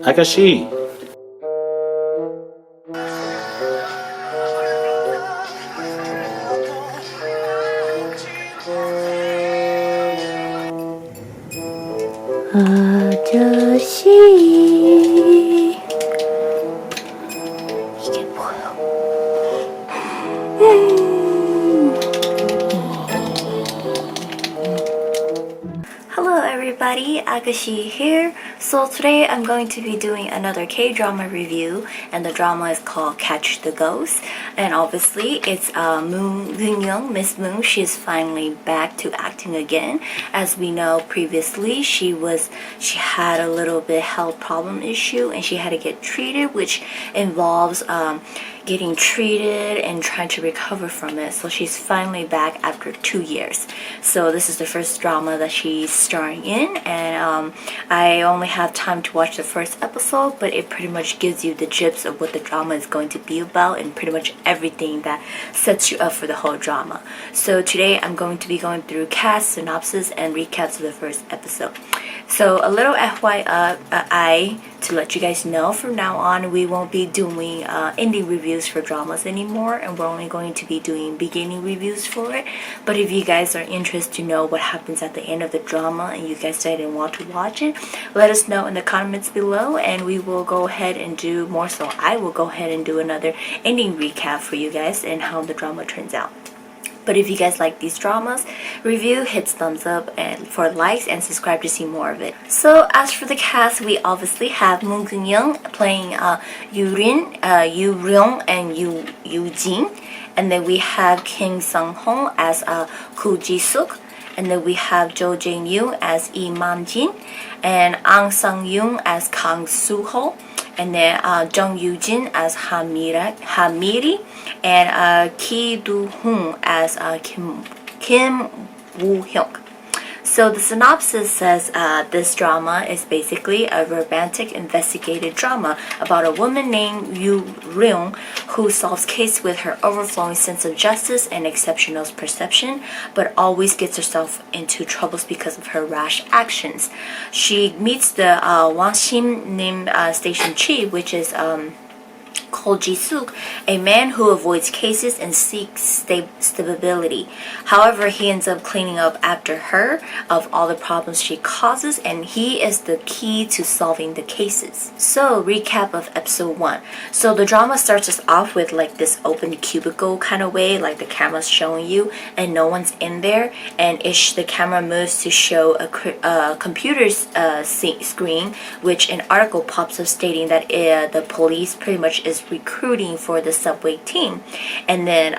아가씨, 아저씨 이게 뭐야? Hello everybody, Agashi here. So today I'm going to be doing another K-drama review, and the drama is called Catch the Ghost. And obviously it's Moon Geun-young, Miss Moon. She's finally back to acting again. As we know, previously she had a little bit health problem issue and she had to get treated, which involves getting treated and trying to recover from it. So she's finally back after 2 years. So this is the first drama that she's starring in, and I only have time to watch the first episode, but it pretty much gives you the gist of what the drama is going to be about and pretty much everything that sets you up for the whole drama. So today I'm going to be going through cast, synopsis, and recaps of the first episode. So a little FYI to let you guys know, from now on we won't be doing ending reviews for dramas anymore, and we're only going to be doing beginning reviews for it. But if you guys are interested to know what happens at the end of the drama and you guys didn't want to watch it, let us know in the comments below, and we will go ahead and do more. So I will go ahead and do another ending recap for you guys and how the drama turns out. But if you guys like these dramas review, hit thumbs up and for likes and subscribe to see more of it. So as for the cast, we obviously have Moon Geun-young playing Yoo-rin, Yoo-ryung, and Yoo-jin. And then we have Kim Sung-hong as Ko Ji-suk. And then we have Jo Jae-myung as Lee Man-jin. And Ang Sang-yoon as Kang Soo-ho. And then Jung Yoo-jin as Ha-miri, and Ki Do-hoon as Kim Woo-hyuk. So the synopsis says this drama is basically a romantic investigative drama about a woman named Yoo-ryung who solves cases with her overflowing sense of justice and exceptional perception, but always gets herself into troubles because of her rash actions. She meets the Wanshim named Station Chi, which is Ko Ji-suk, a man who avoids cases and seeks stability. However, he ends up cleaning up after her of all the problems she causes, and he is the key to solving the cases. So, recap of episode 1. So the drama starts us off with like this open cubicle kind of way, like the camera's showing you and no one's in there, and the camera moves to show a computer's screen, which an article pops up stating that the police pretty much is recruiting for the subway team. And then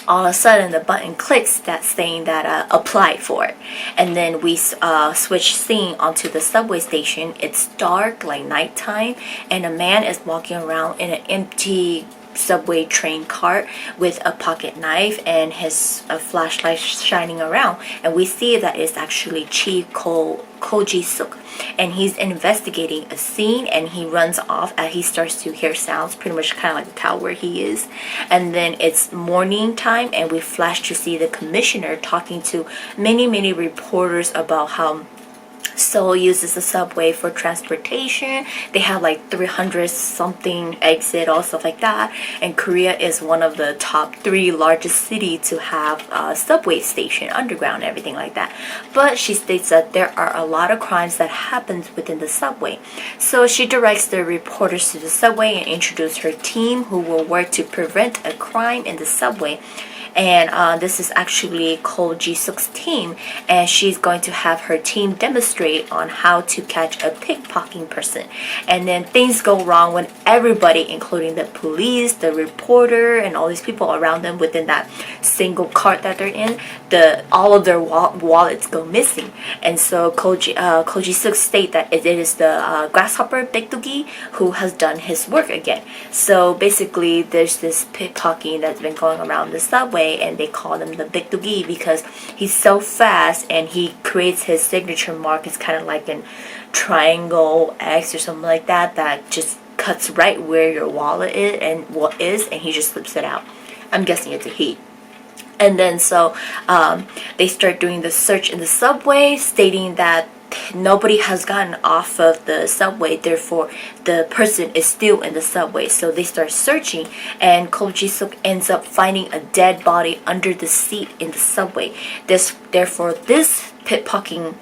all of a sudden the button clicks that's saying that apply for it, and then we switch scene onto the subway station. It's dark, like nighttime, and a man is walking around in an empty subway train cart with a pocket knife and his flashlight shining around, and we see that it's actually Chief Ko Ji-suk, and he's investigating a scene, and he runs off as he starts to hear sounds, pretty much kind of like the tower where he is. And then it's morning time, and we flash to see the commissioner talking to many reporters about how Seoul uses the subway for transportation. They have like 300 something exit, all stuff like that. And Korea is one of the top 3 largest cities to have a subway station, underground, everything like that. But she states that there are a lot of crimes that happens within the subway. So she directs the reporters to the subway and introduces her team who will work to prevent a crime in the subway. And this is actually Ko Ji-suk's team, and she's going to have her team demonstrate on how to catch a pickpocketing person. And then things go wrong when everybody, including the police, the reporter, and all these people around them within that single cart that they're in, all of their wallets go missing. And so Ko Ji-suk state that it is the grasshopper Baekdugi who has done his work again. So basically there's this pickpocketing that's been going around the subway, and they call him the Baekdugi because he's so fast, and he creates his signature mark. It's kind of like an triangle X or something like that just cuts right where your wallet is, and he just slips it out. I'm guessing it's a he. And then so they start doing the search in the subway, stating that nobody has gotten off of the subway, therefore the person is still in the subway. So they start searching, and Ko Ji-suk ends up finding a dead body under the seat in the subway. Therefore this pickpocketing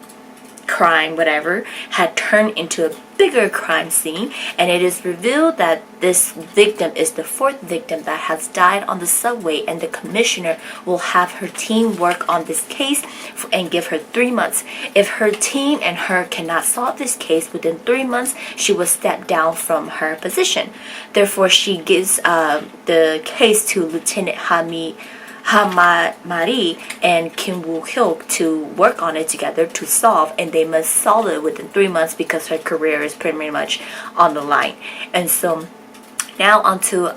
crime, whatever, had turned into a bigger crime scene, and it is revealed that this victim is the fourth victim that has died on the subway, and the commissioner will have her team work on this case and give her 3 months. If her team and her cannot solve this case within 3 months, she will step down from her position. Therefore, she gives the case to Lieutenant Mari and Kim Woo-hyuk to work on it together to solve, and they must solve it within 3 months because her career is pretty much on the line. And so now onto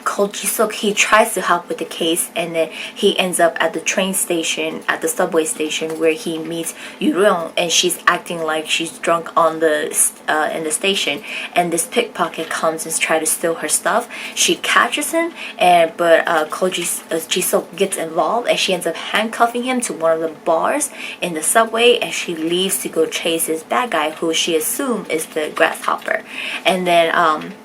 Ko Ji-suk. He tries to help with the case, and then he ends up at the train station, at the subway station, where he meets Yu-ryung, and she's acting like she's drunk on the in the station. And this pickpocket comes and tries to steal her stuff. She catches him, but Ko Ji-suk gets involved, and she ends up handcuffing him to one of the bars in the subway, and she leaves to go chase this bad guy who she assumes is the grasshopper. And then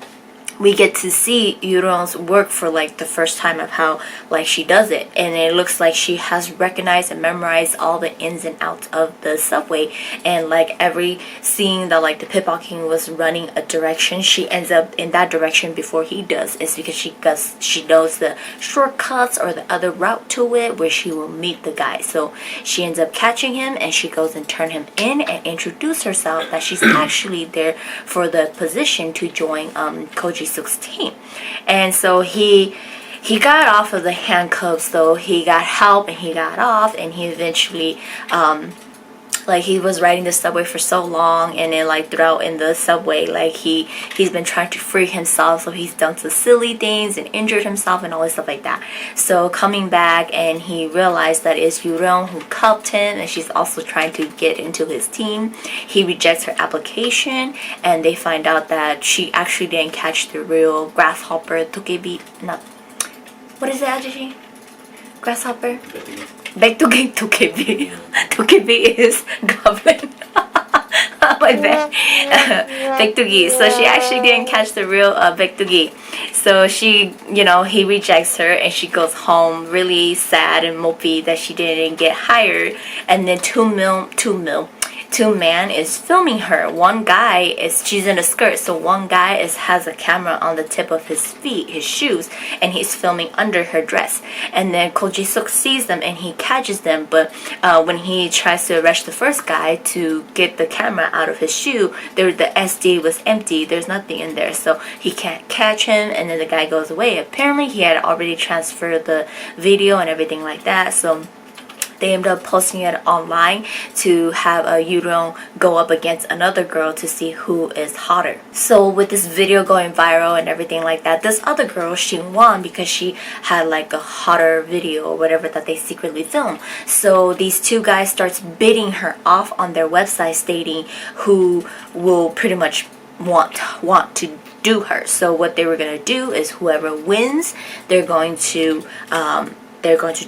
we get to see Yu-ryung's work for like the first time of how like she does it, and it looks like she has recognized and memorized all the ins and outs of the subway. And like every scene that like the pickpocketing was running a direction, she ends up in that direction before he does. It's because she knows the shortcuts or the other route to it where she will meet the guy. So she ends up catching him, and she goes and turn him in and introduce herself that she's actually there for the position to join Ko Ji-suk's team. And so he got off of the handcuffs, though. He got help and he got off, and he eventually like he was riding the subway for so long, and then like throughout in the subway, like he's been trying to free himself, so he's done some silly things and injured himself and all this stuff like that. So coming back, and he realized that it's Yu-ryung who cuffed him, and she's also trying to get into his team. He rejects her application, and they find out that she actually didn't catch the real grasshopper. Tokebi, not, what is it, Ajishi? Grasshopper? Baekdugi Tokebi. Tokebi is goblin. My bad. Baekdugi. So she actually didn't catch the real Baekdugi. So she, he rejects her, and she goes home really sad and mopey that she didn't get hired. And then two men is filming her. One guy she's in a skirt, so one guy has a camera on the tip of his feet, his shoes, and he's filming under her dress. And then Ko Ji-suk sees them, and he catches them, but when he tries to arrest the first guy to get the camera out of his shoe, the SD was empty. There's nothing in there, so he can't catch him, and then the guy goes away. Apparently he had already transferred the video and everything like that, so they ended up posting it online to have a Yu-ryung go up against another girl to see who is hotter. So with this video going viral and everything like that, this other girl, she won because she had like a hotter video or whatever that they secretly filmed. So these two guys starts bidding her off on their website, stating who will pretty much want to do her. So what they were gonna do is whoever wins, they're going to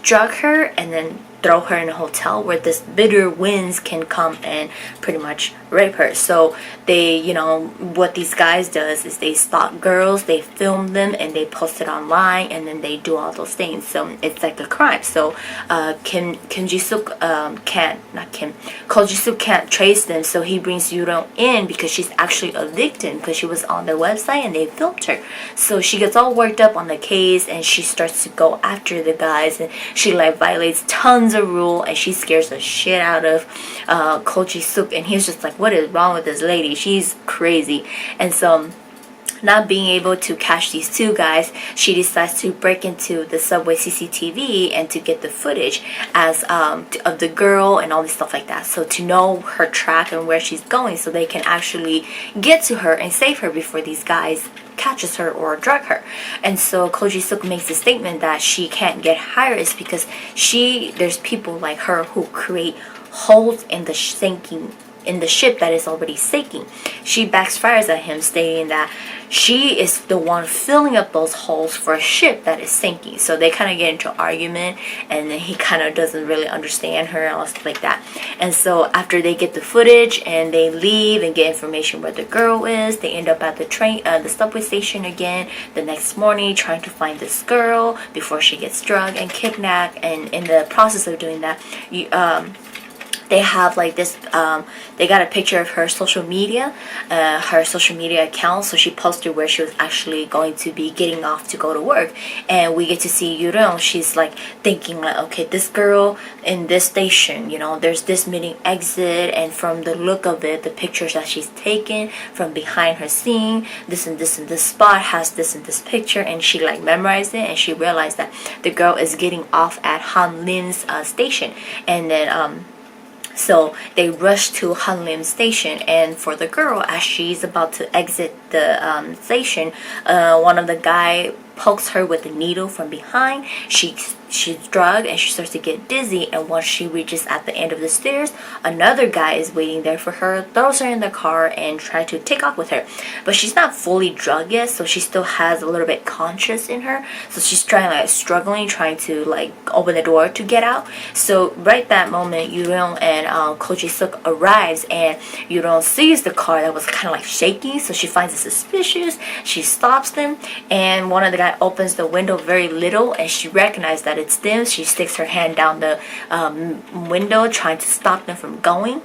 drug her and then throw her in a hotel where this bidder wins can come and pretty much rape her. So they, what these guys does is they stalk girls, they film them, and they post it online, and then they do all those things. So it's like a crime. So Ko Ji-suk can't trace them, so he brings Yu-ryung in because she's actually a victim because she was on their website and they filmed her. So she gets all worked up on the case, and she starts to go after the guys, and she like violates tons of rule, and she scares the shit out of Ko Ji-suk, and he's just like, what is wrong with this lady? She's crazy. And so not being able to catch these two guys, she decides to break into the subway CCTV and to get the footage as of the girl and all this stuff like that, so to know her track and where she's going, so they can actually get to her and save her before these guys catches her or drug her. And so Ko Ji-suk makes a statement that she can't get hired is because there's people like her who create holes in the sinking in the ship that is already sinking. She backfires at him, stating that she is the one filling up those holes for a ship that is sinking. So they kind of get into an argument, and then he kind of doesn't really understand her and all stuff like that. And so after they get the footage and they leave and get information where the girl is, they end up at the subway station again the next morning, trying to find this girl before she gets drugged and kidnapped. And in the process of doing that, they have like this they got a picture of her social media account. So she posted where she was actually going to be getting off to go to work, and we get to see Yureon. She's like thinking like, okay, this girl in this station, you know, there's this many exit, and from the look of it, the pictures that she's taken from behind her scene, this and this and this spot has this and this picture, and she like memorized it, and she realized that the girl is getting off at Hanlim's station. And then so they rush to Hanlim station, and for the girl, as she's about to exit the station, one of the guy pokes her with a needle from behind. She's drugged and she starts to get dizzy, and once she reaches at the end of the stairs, another guy is waiting there for her, throws her in the car and tries to take off with her. But she's not fully drugged yet, so she still has a little bit conscious in her, so she's struggling trying to like open the door to get out. So right that moment, Yureon and Ko Ji-suk arrives, and Yureon sees the car that was kind of like shaking, so she finds it suspicious. She stops them, and one of the guys opens the window very little, and she recognizes that it's them. She sticks her hand down the window, trying to stop them from going.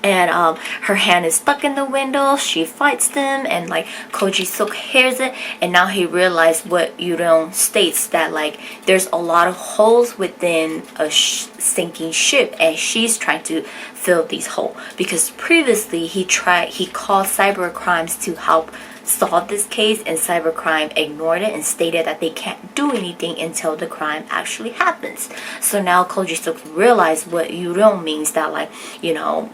And her hand is stuck in the window. She fights them, and like Ko Ji-suk hears it, and now he realized what Yureon states, that like there's a lot of holes within a sinking ship, and she's trying to fill these holes, because previously he called cybercrimes to help solve this case, and cybercrime ignored it and stated that they can't do anything until the crime actually happens. So now Ko Ji-suk realized what Yureon means, that like, you know,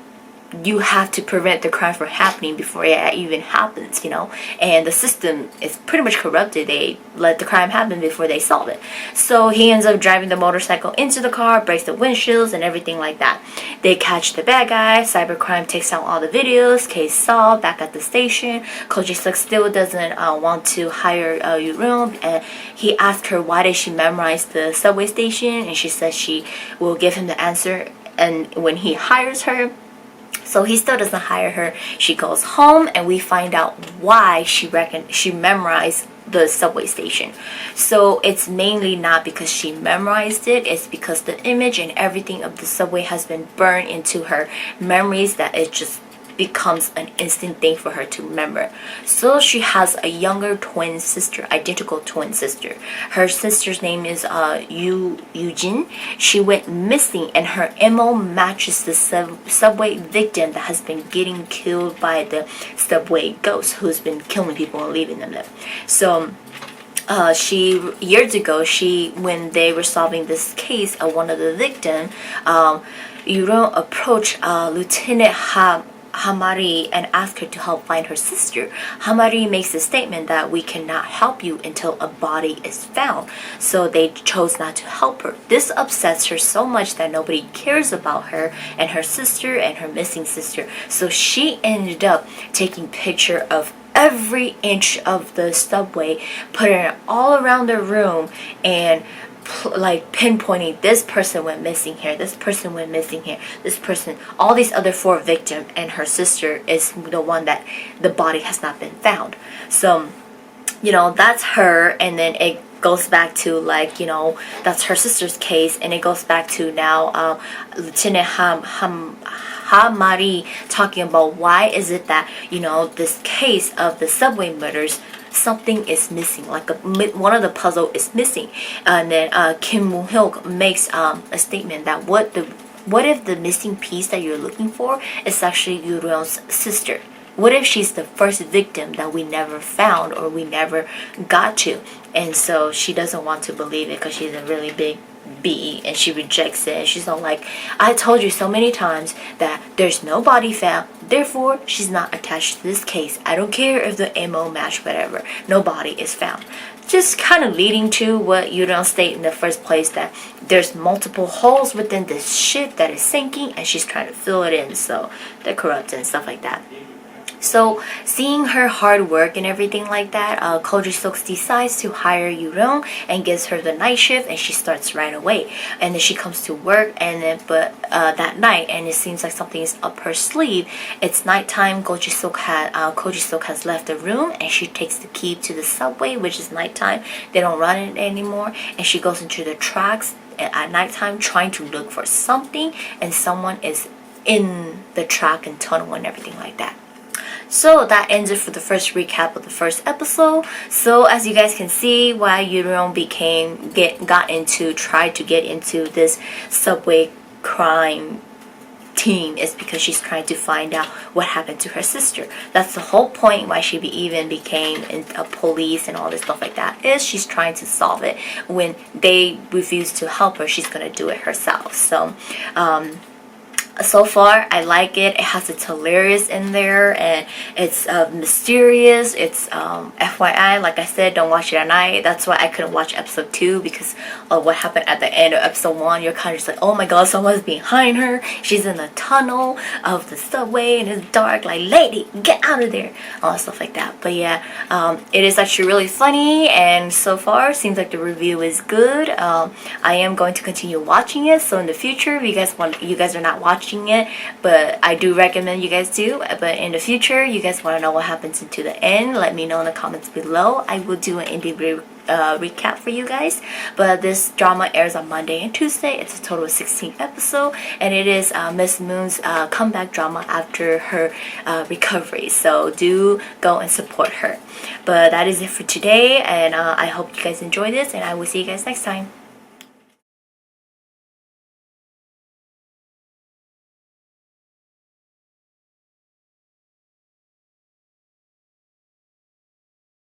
you have to prevent the crime from happening before it even happens, you know, and the system is pretty much corrupted. They let the crime happen before they solve it. So he ends up driving the motorcycle into the car, breaks the windshields and everything like that. They catch the bad guy, cybercrime takes out all the videos, case solved. Back at the station, Ko Ji-suk still doesn't want to hire Yureon, and he asked her why did she memorize the subway station, and she says she will give him the answer and when he hires her. So he still doesn't hire her. She goes home, and we find out why she memorized the subway station. So it's mainly not because she memorized it, it's because the image and everything of the subway has been burned into her memories, that it just becomes an instant thing for her to remember. So she has a younger twin sister, identical twin sister. Her sister's name is Eugene. She went missing, and her MO matches the subway victim that has been getting killed by the subway ghost, who's been killing people and leaving them there. So years ago, when they were solving this case of one of the victims, Yureon approached Lieutenant Hamari and asked her to help find her sister. Hamari makes a statement that we cannot help you until a body is found. So they chose not to help her. This upsets her so much that nobody cares about her and her sister and her missing sister. So she ended up taking picture of every inch of the subway, putting it all around the room, and like pinpointing this person went missing here, this person went missing here, this person, all these other 4 victims, and her sister is the one that the body has not been found. So, you know, that's her, and then it goes back to like, you know, that's her sister's case, and it goes back to now Lieutenant Hamari talking about why is it that, you know, this case of the subway murders, something is missing, like one of the puzzle is missing. And then Kim Moo-hyuk makes a statement that what if the missing piece that you're looking for is actually Yureon's sister? What if she's the first victim that we never found or we never got to? And so she doesn't want to believe it, because she's a really big be, and she rejects it. And she's all like, I told you so many times that there's no body found, therefore she's not attached to this case. I don't care if the MO match, whatever, no body is found. Just kind of leading to what you don't state in the first place, that there's multiple holes within this ship that is sinking and she's trying to fill it in, so they're corrupt and stuff like that. So seeing her hard work and everything like that, Ko Ji-suk decides to hire Yoo-ryung and gives her the night shift, and she starts right away. And then she comes to work, and then that night, and it seems like something is up her sleeve. It's nighttime. Ko Ji-suk has left the room, and she takes the key to the subway, which is nighttime. They don't run it anymore, and she goes into the tracks at nighttime trying to look for something, and someone is in the track and tunnel and everything like that. So that ends it for the first recap of the first episode. So as you guys can see, why Yoo-ryung tried to get into this subway crime team is because she's trying to find out what happened to her sister. That's the whole point why she even became a police and all this stuff like that, is she's trying to solve it. When they refuse to help her, she's gonna do it herself. So far I like it. It has its hilarious in there, and it's mysterious. It's FYI, like I said, don't watch it at night. That's why I couldn't watch episode 2, because of what happened at the end of episode 1. You're kind of just like, oh my god, someone's behind her, she's in the tunnel of the subway and it's dark, like, lady, get out of there, all stuff like that. But yeah, it is actually really funny, and so far seems like the review is good. I am going to continue watching it, so in the future, if you guys are not watching it, but I do recommend you guys do. But in the future, you guys want to know what happens into the end, let me know in the comments below. I will do an indie recap for you guys. But this drama airs on Monday and Tuesday. It's a total of 16 episodes, and it is Miss Moon's comeback drama after her recovery, so do go and support her. But that is it for today, and I hope you guys enjoy this, and I will see you guys next time.